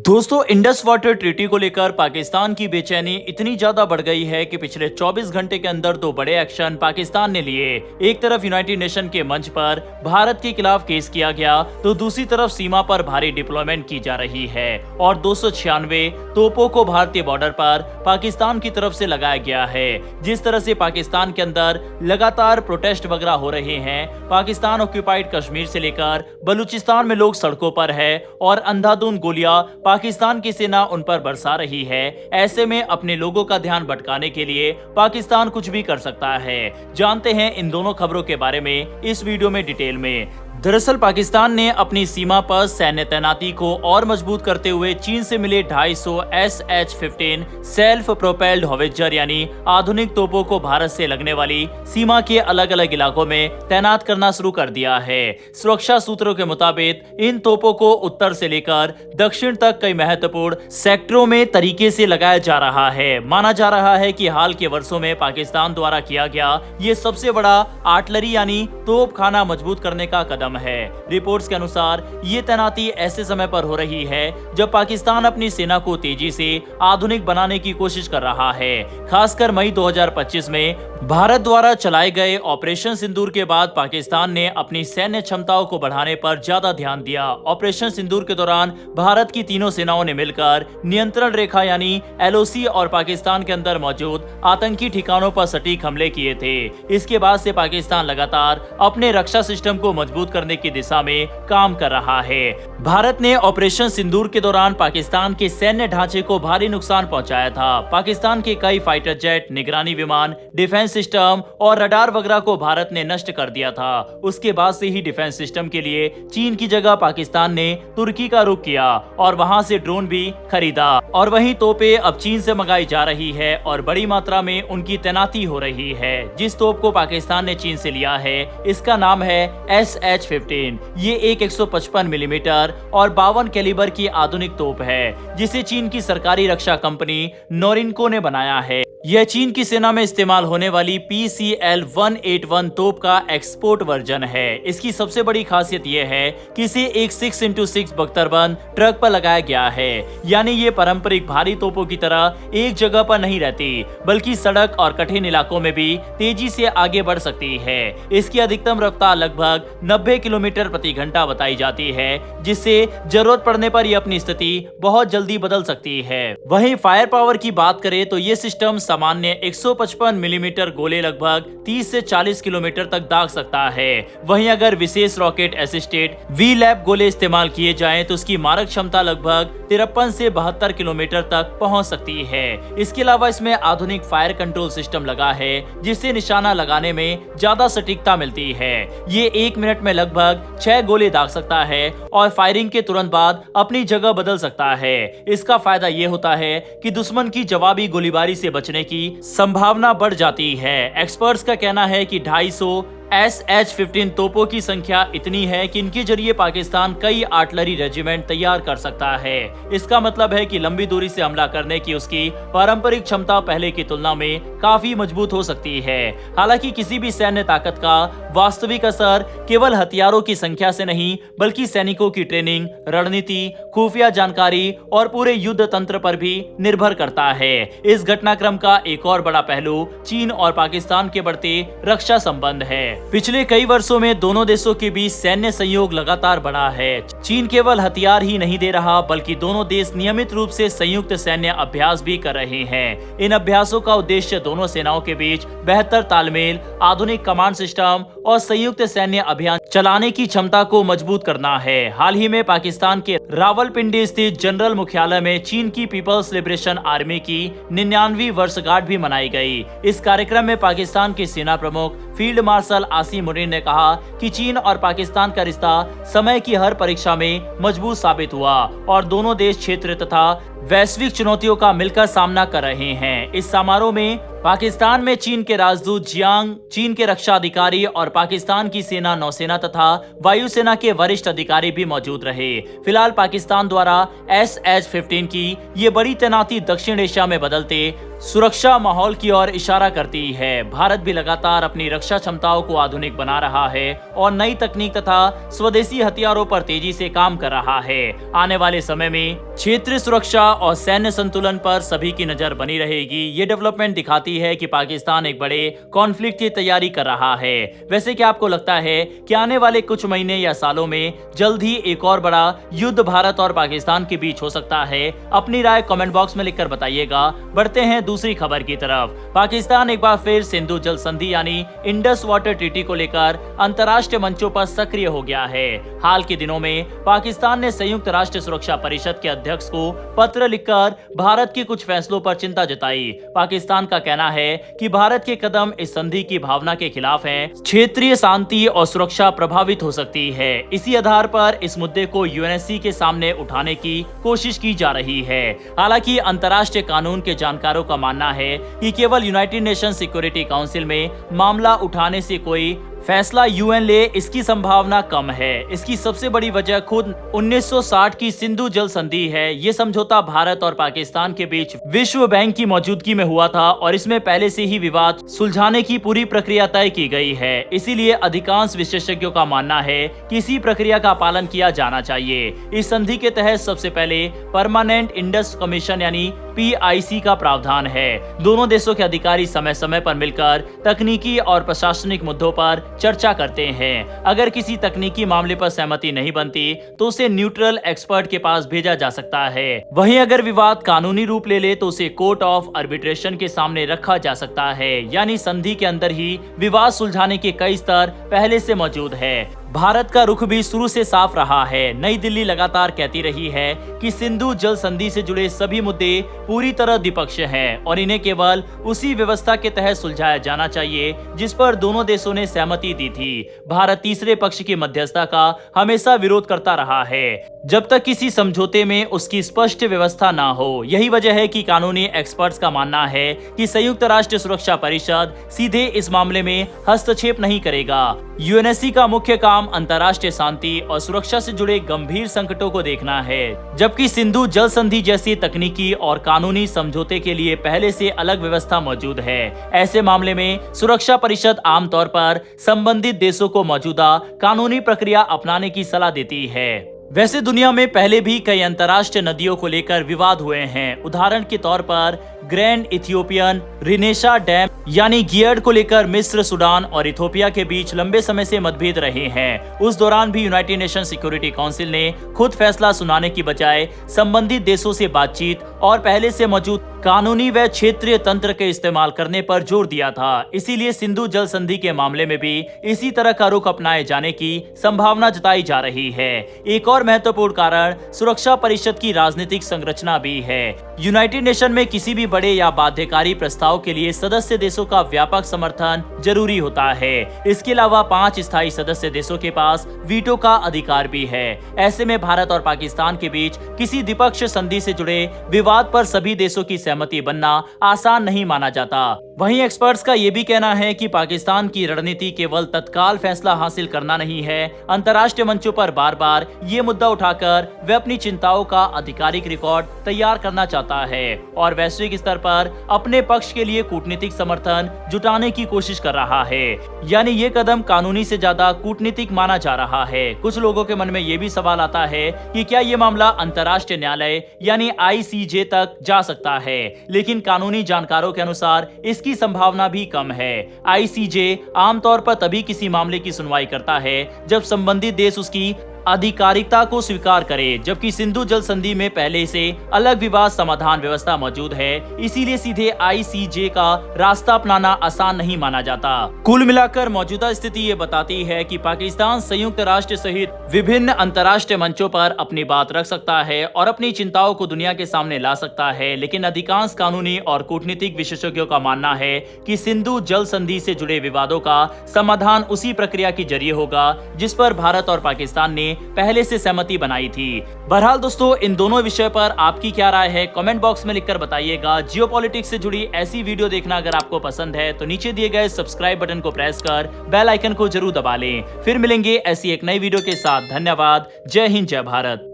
दोस्तों, Indus water treaty को लेकर पाकिस्तान की बेचैनी इतनी ज्यादा बढ़ गई है कि पिछले 24 घंटे के अंदर दो बड़े एक्शन पाकिस्तान ने लिए। एक तरफ यूनाइटेड नेशन के मंच पर भारत के खिलाफ केस किया गया, तो दूसरी तरफ सीमा पर भारी डिप्लॉयमेंट की जा रही है और 296 तोपों को भारतीय बॉर्डर पर पाकिस्तान की तरफ से लगाया गया है। जिस तरह से पाकिस्तान के अंदर लगातार प्रोटेस्ट वगैरह हो रहे हैं, पाकिस्तान ऑक्यूपाइड कश्मीर से लेकर बलूचिस्तान में लोग सड़कों पर है और अंधाधुंध गोलियां पाकिस्तान की सेना उन पर बरसा रही है। ऐसे में अपने लोगों का ध्यान भटकाने के लिए पाकिस्तान कुछ भी कर सकता है। जानते हैं इन दोनों खबरों के बारे में इस वीडियो में डिटेल में। दरअसल पाकिस्तान ने अपनी सीमा पर सैन्य तैनाती को और मजबूत करते हुए चीन से मिले 250 SH-15 सेल्फ प्रोपेल्ड होवित्जर यानी आधुनिक तोपों को भारत से लगने वाली सीमा के अलग अलग इलाकों में तैनात करना शुरू कर दिया है। सुरक्षा सूत्रों के मुताबिक इन तोपों को उत्तर से लेकर दक्षिण तक कई महत्वपूर्ण सेक्टरों में तरीके से लगाया जा रहा है। माना जा रहा है कि हाल के वर्षों में पाकिस्तान द्वारा किया गया ये सबसे बड़ा आर्टिलरी यानी तोप खाना मजबूत करने का कदम है। रिपोर्ट्स के अनुसार ये तैनाती ऐसे समय पर हो रही है जब पाकिस्तान अपनी सेना को तेजी से आधुनिक बनाने की कोशिश कर रहा है। खासकर मई 2025 में भारत द्वारा चलाए गए ऑपरेशन सिंदूर के बाद पाकिस्तान ने अपनी सैन्य क्षमताओं को बढ़ाने पर ज्यादा ध्यान दिया। ऑपरेशन सिंदूर के दौरान भारत की तीनों सेनाओं ने मिलकर नियंत्रण रेखा यानी LOC और पाकिस्तान के अंदर मौजूद आतंकी ठिकानों पर सटीक हमले किए थे। इसके बाद से पाकिस्तान लगातार अपने रक्षा सिस्टम को मजबूत करने की दिशा में काम कर रहा है। भारत ने ऑपरेशन सिंदूर के दौरान पाकिस्तान के सैन्य ढांचे को भारी नुकसान पहुंचाया था। पाकिस्तान के कई फाइटर जेट, निगरानी विमान, डिफेंस सिस्टम और रडार वगैरह को भारत ने नष्ट कर दिया था। उसके बाद से ही डिफेंस सिस्टम के लिए चीन की जगह पाकिस्तान ने तुर्की का रुख किया और वहां से ड्रोन भी खरीदा और वहीं तोपें अब चीन से मंगाई जा रही है और बड़ी मात्रा में उनकी तैनाती हो रही है। जिस तोप को पाकिस्तान ने चीन से लिया है इसका नाम है SH-15। ये एक 155 मिलीमीटर और 52 कैलिबर की आधुनिक तोप है जिसे चीन की सरकारी रक्षा कंपनी नोरिनको ने बनाया है। यह चीन की सेना में इस्तेमाल होने वाली PCL-181 तोप का एक्सपोर्ट वर्जन है। इसकी सबसे बड़ी खासियत यह है कि इसे एक 6x6 बख्तरबंद ट्रक पर लगाया गया है, यानी ये पारंपरिक भारी तोपों की तरह एक जगह पर नहीं रहती बल्कि सड़क और कठिन इलाकों में भी तेजी से आगे बढ़ सकती है। इसकी अधिकतम रफ्तार लगभग 90 किलोमीटर प्रति घंटा बताई जाती है, जिससे जरूरत पड़ने पर यह अपनी स्थिति बहुत जल्दी बदल सकती है। वहीं फायर पावर की बात करें तो ये सिस्टम सामान्य 155 मिलीमीटर गोले लगभग 30 से 40 किलोमीटर तक दाग सकता है। वहीं अगर विशेष रॉकेट असिस्टेड VLAP गोले इस्तेमाल किए जाएं तो उसकी मारक क्षमता लगभग 53 से 72 किलोमीटर तक पहुंच सकती है। इसके अलावा इसमें आधुनिक फायर कंट्रोल सिस्टम लगा है जिससे निशाना लगाने में ज्यादा सटीकता मिलती है। ये 1 मिनट में लगभग 6 गोले दाग सकता है और फायरिंग के तुरंत बाद अपनी जगह बदल सकता है। इसका फायदा ये होता है कि दुश्मन की जवाबी गोलीबारी से बचने की संभावना बढ़ जाती है। एक्सपर्ट्स का कहना है कि 250 SH-15 तोपों की संख्या इतनी है कि इनके जरिए पाकिस्तान कई आर्टिलरी रेजिमेंट तैयार कर सकता है। इसका मतलब है कि लंबी दूरी से हमला करने की उसकी पारंपरिक क्षमता पहले की तुलना में काफी मजबूत हो सकती है। हालांकि किसी भी सैन्य ताकत का वास्तविक असर केवल हथियारों की संख्या से नहीं बल्कि सैनिकों की ट्रेनिंग, रणनीति, खुफिया जानकारी और पूरे युद्ध तंत्र पर भी निर्भर करता है। इस घटनाक्रम का एक और बड़ा पहलू चीन और पाकिस्तान के बढ़ते रक्षा संबंध है। पिछले कई वर्षों में दोनों देशों के बीच सैन्य सहयोग लगातार बढ़ा है। चीन केवल हथियार ही नहीं दे रहा बल्कि दोनों देश नियमित रूप से संयुक्त सैन्य अभ्यास भी कर रहे हैं। इन अभ्यासों का उद्देश्य दोनों सेनाओं के बीच बेहतर तालमेल, आधुनिक कमांड सिस्टम और संयुक्त सैन्य अभियान चलाने की क्षमता को मजबूत करना है। हाल ही में पाकिस्तान के रावलपिंडी स्थित जनरल मुख्यालय में चीन की पीपल्स लिबरेशन आर्मी की 99वीं वर्षगांठ भी मनाई गई। इस कार्यक्रम में पाकिस्तान के सेना प्रमुख फील्ड मार्शल आसिम मुनीर ने कहा कि चीन और पाकिस्तान का रिश्ता समय की हर परीक्षा में मजबूत साबित हुआ और दोनों देश क्षेत्र तथा वैश्विक चुनौतियों का मिलकर सामना कर रहे हैं। इस समारोह में पाकिस्तान में चीन के राजदूत जियांग, चीन के रक्षा अधिकारी और पाकिस्तान की सेना, नौसेना तथा वायुसेना के वरिष्ठ अधिकारी भी मौजूद रहे। फिलहाल पाकिस्तान द्वारा SH-15 की ये बड़ी तैनाती दक्षिण एशिया में बदलते सुरक्षा माहौल की ओर इशारा करती है। भारत भी लगातार अपनी रक्षा क्षमताओं को आधुनिक बना रहा है और नई तकनीक तथा स्वदेशी हथियारों पर तेजी से काम कर रहा है। आने वाले समय में क्षेत्रीय सुरक्षा और सैन्य संतुलन पर सभी की नजर बनी रहेगी। ये डेवलपमेंट दिखाती है कि पाकिस्तान एक बड़े कॉन्फ्लिक्ट की तैयारी कर रहा है। वैसे क्या आपको लगता है कि आने वाले कुछ महीने या सालों में जल्द ही एक और बड़ा युद्ध भारत और पाकिस्तान के बीच हो सकता है? अपनी राय कमेंट बॉक्स में लिखकर बताइएगा। बढ़ते हैं दूसरी खबर की तरफ। पाकिस्तान एक बार फिर सिंधु जल संधि यानी इंडस वाटर ट्रीटी को लेकर अंतर्राष्ट्रीय मंचों पर सक्रिय हो गया है। हाल के दिनों में पाकिस्तान ने संयुक्त राष्ट्र सुरक्षा परिषद के अध्यक्ष को पत्र लिखकर भारत के कुछ फैसलों पर चिंता जताई। पाकिस्तान का कहना है कि भारत के कदम इस संधि की भावना के खिलाफ हैं। क्षेत्रीय शांति और सुरक्षा प्रभावित हो सकती है। इसी आधार पर इस मुद्दे को यूएनएससी के सामने उठाने की कोशिश की जा रही है। हालांकि अंतर्राष्ट्रीय कानून के जानकारों का मानना है कि केवल यूनाइटेड नेशन सिक्योरिटी काउंसिल में मामला उठाने से कोई फैसला यूएन ले, इसकी संभावना कम है। इसकी सबसे बड़ी वजह खुद 1960 की सिंधु जल संधि है। ये समझौता भारत और पाकिस्तान के बीच विश्व बैंक की मौजूदगी में हुआ था और इसमें पहले से ही विवाद सुलझाने की पूरी प्रक्रिया तय की गई है। इसीलिए अधिकांश विशेषज्ञों का मानना है कि इसी प्रक्रिया का पालन किया जाना चाहिए। इस संधि के तहत सबसे पहले परमानेंट इंडस कमीशन यानी PIC का प्रावधान है। दोनों देशों के अधिकारी समय समय पर मिलकर तकनीकी और प्रशासनिक मुद्दों पर चर्चा करते हैं। अगर किसी तकनीकी मामले पर सहमति नहीं बनती तो उसे न्यूट्रल एक्सपर्ट के पास भेजा जा सकता है। वहीं अगर विवाद कानूनी रूप ले ले तो उसे कोर्ट ऑफ आर्बिट्रेशन के सामने रखा जा सकता है। यानी संधि के अंदर ही विवाद सुलझाने के कई स्तर पहले से मौजूद है। भारत का रुख भी शुरू से साफ रहा है। नई दिल्ली लगातार कहती रही है कि सिंधु जल संधि से जुड़े सभी मुद्दे पूरी तरह द्विपक्षीय हैं और इन्हें केवल उसी व्यवस्था के तहत सुलझाया जाना चाहिए जिस पर दोनों देशों ने सहमति दी थी। भारत तीसरे पक्ष की मध्यस्थता का हमेशा विरोध करता रहा है जब तक किसी समझौते में उसकी स्पष्ट व्यवस्था ना हो। यही वजह है कि कानूनी एक्सपर्ट्स का मानना है कि संयुक्त राष्ट्र सुरक्षा परिषद सीधे इस मामले में हस्तक्षेप नहीं करेगा। यूएनएससी का मुख्य काम अंतर्राष्ट्रीय शांति और सुरक्षा से जुड़े गंभीर संकटों को देखना है, जबकि सिंधु जल संधि जैसी तकनीकी और कानूनी समझौते के लिए पहले से अलग व्यवस्था मौजूद है। ऐसे मामले में सुरक्षा परिषद आमतौर पर संबंधित देशों को मौजूदा कानूनी प्रक्रिया अपनाने की सलाह देती है। वैसे दुनिया में पहले भी कई अंतर्राष्ट्रीय नदियों को लेकर विवाद हुए हैं। उदाहरण के तौर पर ग्रैंड इथियोपियन रिनेशा डैम यानी गियर्ड को लेकर मिस्र, सूडान और इथियोपिया के बीच लंबे समय से मतभेद रहे हैं। उस दौरान भी यूनाइटेड नेशन सिक्योरिटी काउंसिल ने खुद फैसला सुनाने की बजाय संबंधित देशों से बातचीत और पहले से मौजूद कानूनी व क्षेत्रीय तंत्र के इस्तेमाल करने पर जोर दिया था। इसीलिए सिंधु जल संधि के मामले में भी इसी तरह का रुख अपनाए जाने की संभावना जताई जा रही है। एक और महत्वपूर्ण कारण सुरक्षा परिषद की राजनीतिक संरचना भी है। यूनाइटेड नेशन में किसी भी बड़े या बाध्यकारी प्रस्ताव के लिए सदस्य देशों का व्यापक समर्थन जरूरी होता है। इसके अलावा 5 स्थायी सदस्य देशों के पास वीटो का अधिकार भी है। ऐसे में भारत और पाकिस्तान के बीच किसी द्विपक्षीय संधि से जुड़े विवाद पर सभी देशों की सहमति बनना आसान नहीं माना जाता। वहीं एक्सपर्ट्स का ये भी कहना है कि पाकिस्तान की रणनीति केवल तत्काल फैसला हासिल करना नहीं है। अंतर्राष्ट्रीय मंचों पर बार बार ये मुद्दा उठाकर वह अपनी चिंताओं का आधिकारिक रिकॉर्ड तैयार करना चाहता है और वैश्विक स्तर पर अपने पक्ष के लिए कूटनीतिक समर्थन जुटाने की कोशिश कर रहा है। यानी ये कदम कानूनी से ज्यादा कूटनीतिक माना जा रहा है। कुछ लोगों के मन में ये भी सवाल आता है कि क्या ये मामला अंतर्राष्ट्रीय न्यायालय यानी ICJ तक जा सकता है, लेकिन कानूनी जानकारों के अनुसार इसकी संभावना भी कम है। ICJ आमतौर पर तभी किसी मामले की सुनवाई करता है जब संबंधित देश उसकी आधिकारिकता को स्वीकार करे, जबकि सिंधु जल संधि में पहले से अलग विवाद समाधान व्यवस्था मौजूद है। इसीलिए सीधे ICJ का रास्ता अपनाना आसान नहीं माना जाता। कुल मिलाकर मौजूदा स्थिति ये बताती है कि पाकिस्तान संयुक्त राष्ट्र सहित विभिन्न अंतर्राष्ट्रीय मंचों पर अपनी बात रख सकता है और अपनी चिंताओं को दुनिया के सामने ला सकता है, लेकिन अधिकांश कानूनी और कूटनीतिक विशेषज्ञों का मानना है कि सिंधु जल संधि से जुड़े विवादों का समाधान उसी प्रक्रिया के जरिए होगा जिस पर भारत और पाकिस्तान ने पहले से सहमति बनाई थी। बहरहाल दोस्तों, इन दोनों विषय पर आपकी क्या राय है कमेंट बॉक्स में लिखकर बताइएगा। जियोपॉलिटिक्स से जुड़ी ऐसी वीडियो देखना अगर आपको पसंद है तो नीचे दिए गए सब्सक्राइब बटन को प्रेस कर बेल आइकन को जरूर दबा लें। फिर मिलेंगे ऐसी एक नई वीडियो के साथ। धन्यवाद। जय हिंद, जय भारत।